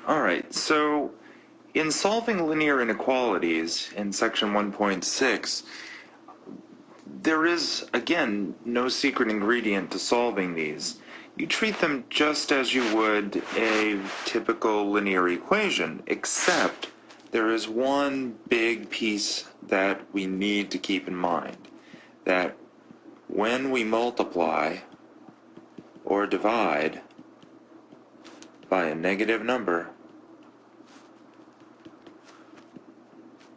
Alright, so in solving linear inequalities in section 1.6, there is, again, no secret ingredient to solving these. You treat them just as you would a typical linear equation, except there is one big piece that we need to keep in mind, that when we multiply or divide by a negative number,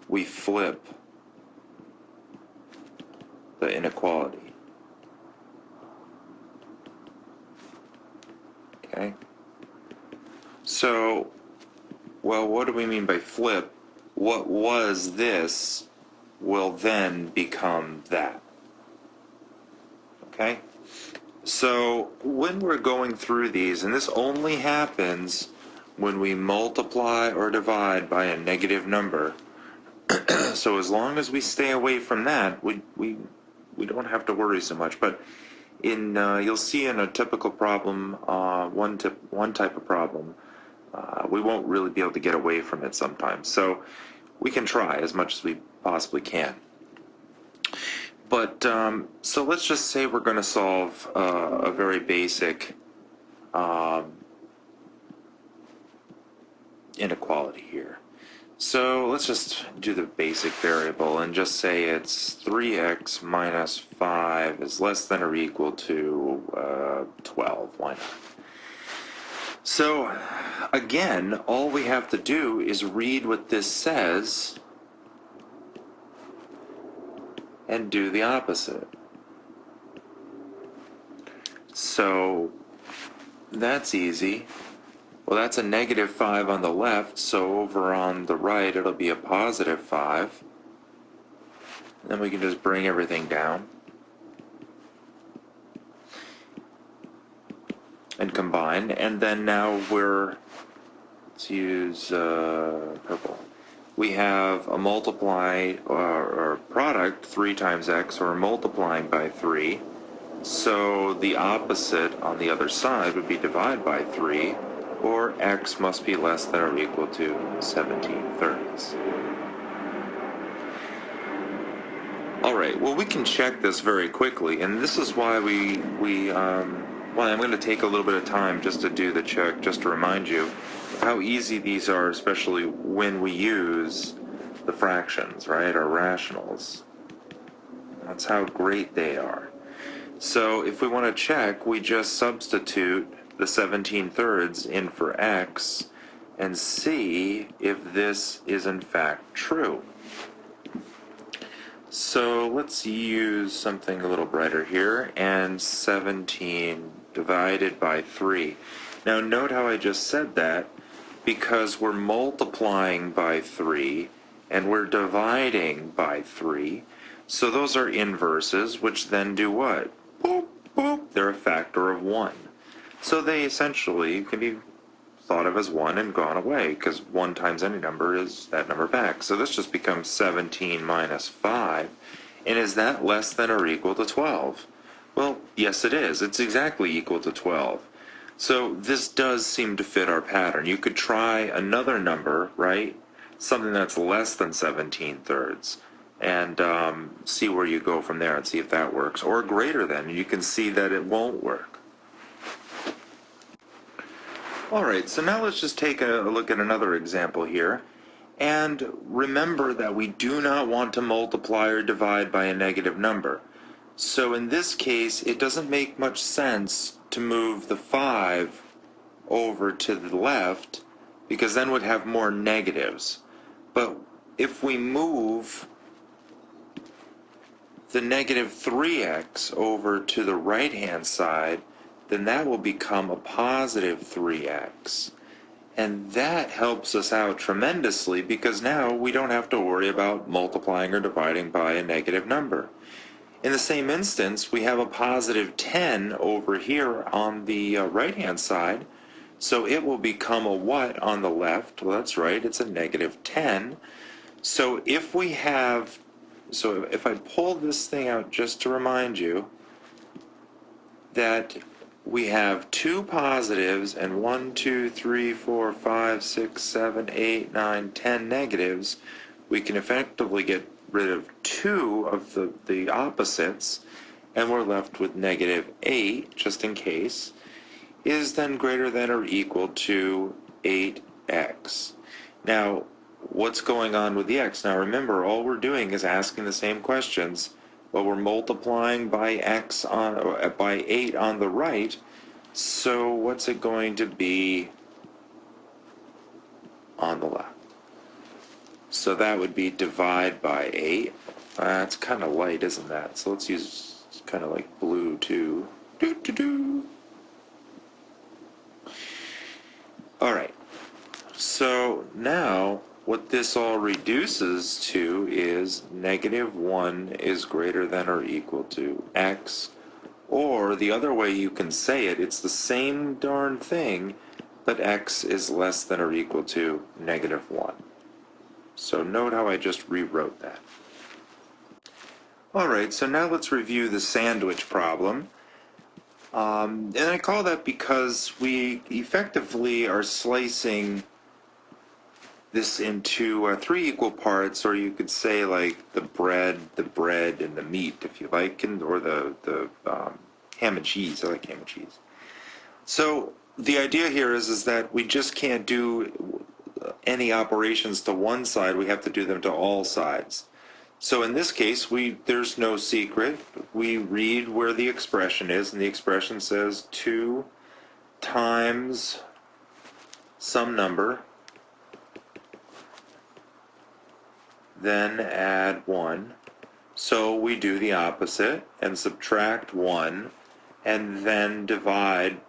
we flip the inequality. Okay? So, well, what do we mean by flip? What was this will then become that. Okay? So, when we're going through these, and this only happens when we multiply or divide by a negative number, so as long as we stay away from that, we don't have to worry so much. But in you'll see in a typical problem, one type of problem, we won't really be able to get away from it sometimes. So we can try as much as we possibly can. But so let's just say we're going to solve a very basic inequality here. So let's just do the basic variable and just say it's 3x minus 5 is less than or equal to 12. Why not? So again, all we have to do is read what this says and do the opposite. So that's easy. Well, that's a negative 5 on the left, so over on the right it'll be a positive 5. And then we can just bring everything down and combine. And then now let's use purple. We have a multiply or product 3 times x, or multiplying by 3. So the opposite on the other side would be divide by 3. Or x must be less than or equal to 17/3. Alright, well, we can check this very quickly, and this is why well, I'm going to take a little bit of time just to do the check, just to remind you how easy these are, especially when we use the fractions, right, or rationals. That's how great they are. So if we want to check, we just substitute the 17/3 in for x and see if this is in fact true. So let's use something a little brighter here, and 17 divided by 3. Now note how I just said that, because we're multiplying by 3 and we're dividing by 3, so those are inverses, which then do what? Boop, boop. They're a factor of 1. So they essentially can be thought of as 1 and gone away, because 1 times any number is that number back. So this just becomes 17 minus 5. And is that less than or equal to 12? Well, yes it is. It's exactly equal to 12. So this does seem to fit our pattern. You could try another number, right? Something that's less than 17/3. And see where you go from there and see if that works. Or greater than, and you can see that it won't work. Alright, so now let's just take a look at another example here. And remember that we do not want to multiply or divide by a negative number. So in this case, it doesn't make much sense to move the 5 over to the left, because then we'd have more negatives. But if we move the negative 3x over to the right-hand side, then that will become a positive 3x. And that helps us out tremendously, because now we don't have to worry about multiplying or dividing by a negative number. In the same instance, we have a positive 10 over here on the right-hand side, so it will become a what on the left? Well, that's right, it's a negative 10. So if I pull this thing out just to remind you that we have 2 positives and 1, 2, 3, 4, 5, 6, 7, 8, 9, 10 negatives, we can effectively get rid of 2 of the opposites, and we're left with -8, just in case, is then greater than or equal to 8x. Now, what's going on with the x? Now remember, all we're doing is asking the same questions, but we're multiplying by x by 8 on the right. So what's it going to be on the left? So that would be divide by 8. That's kind of light, isn't that? So let's use kind of like blue too. All right. So now what this all reduces to is -1 is greater than or equal to x, or the other way you can say it, it's the same darn thing, but x is less than or equal to -1. So note how I just rewrote that. All right, so now let's review the sandwich problem. And I call that because we effectively are slicing this into 3 equal parts, or you could say like the bread, and the meat, if you like, or the ham and cheese. I like ham and cheese. So the idea here is that we just can't do any operations to one side. We have to do them to all sides. So in this case, there's no secret. We read where the expression is, and the expression says 2 times some number, then add 1. So we do the opposite and subtract 1, and then divide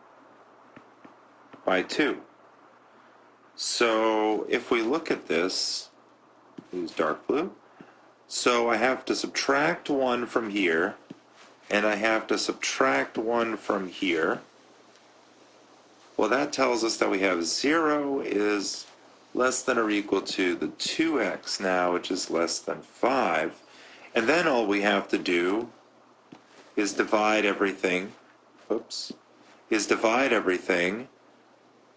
by 2. So if we look at this, use dark blue. So I have to subtract 1 from here, and I have to subtract 1 from here. Well, that tells us that we have 0 is less than or equal to the 2x now, which is less than 5. And then all we have to do is divide everything,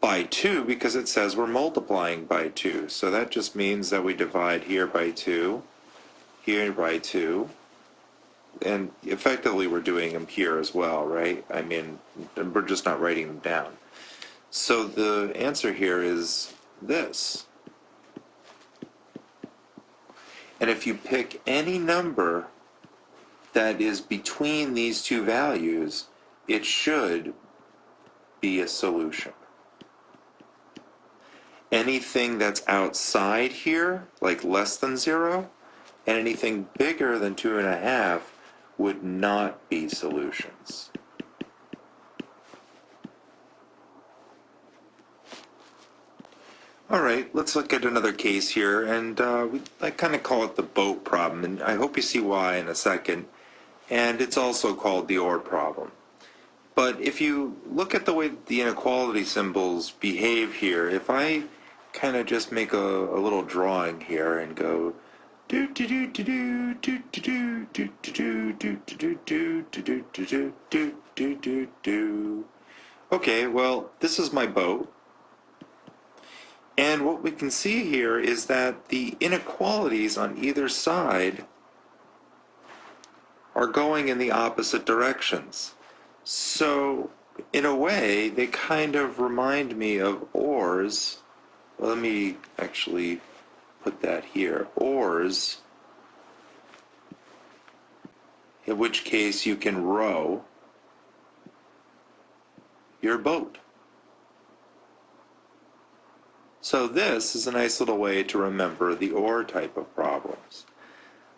by 2, because it says we're multiplying by 2. So that just means that we divide here by 2, here by 2, and effectively we're doing them here as well, right? I mean, we're just not writing them down. So the answer here is this. And if you pick any number that is between these two values, it should be a solution. Anything that's outside here, like less than 0, and anything bigger than 2.5 would not be solutions. All right, let's look at another case here, and I kind of call it the boat problem, and I hope you see why in a second. And it's also called the OR problem. But if you look at the way the inequality symbols behave here, if I kind of just make a little drawing here and go do do do do do do do do do do do do do do do do do do. Okay, well, this is my boat. And what we can see here is that the inequalities on either side are going in the opposite directions. So, in a way, they kind of remind me of ORs. Well, let me actually put that here. ORs, in which case you can row your boat. So this is a nice little way to remember the OR type of problems.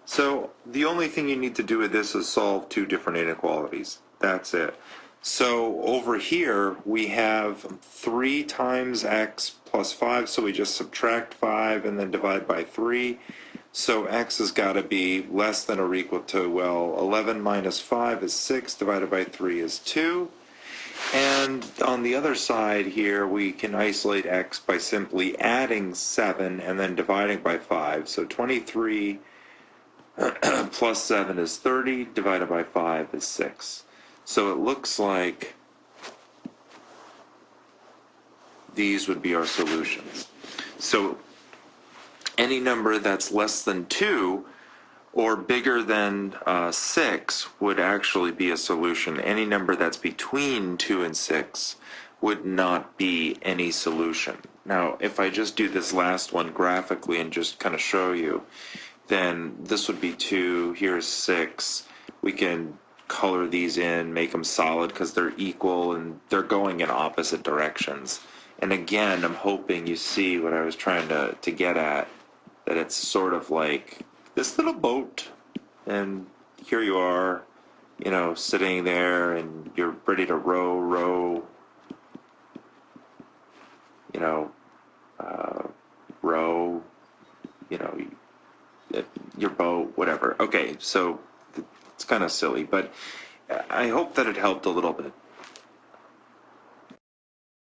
So the only thing you need to do with this is solve 2 different inequalities. That's it. So over here we have 3 times x plus 5, so we just subtract 5 and then divide by 3. So x has got to be less than or equal to, well, 11 minus 5 is 6, divided by 3 is 2. And on the other side here, we can isolate x by simply adding 7 and then dividing by 5. So 23 plus 7 is 30, divided by 5 is 6. So it looks like these would be our solutions. So any number that's less than 2 or bigger than 6 would actually be a solution. Any number that's between 2 and 6 would not be any solution. Now, if I just do this last one graphically and just kind of show you, then this would be 2, here's 6. We can color these in, make them solid because they're equal and they're going in opposite directions. And again, I'm hoping you see what I was trying to get at, that it's sort of like this little boat, and here you are, you know, sitting there and you're ready to row, you know, row, you know, your boat, whatever. Okay, so it's kind of silly, but I hope that it helped a little bit.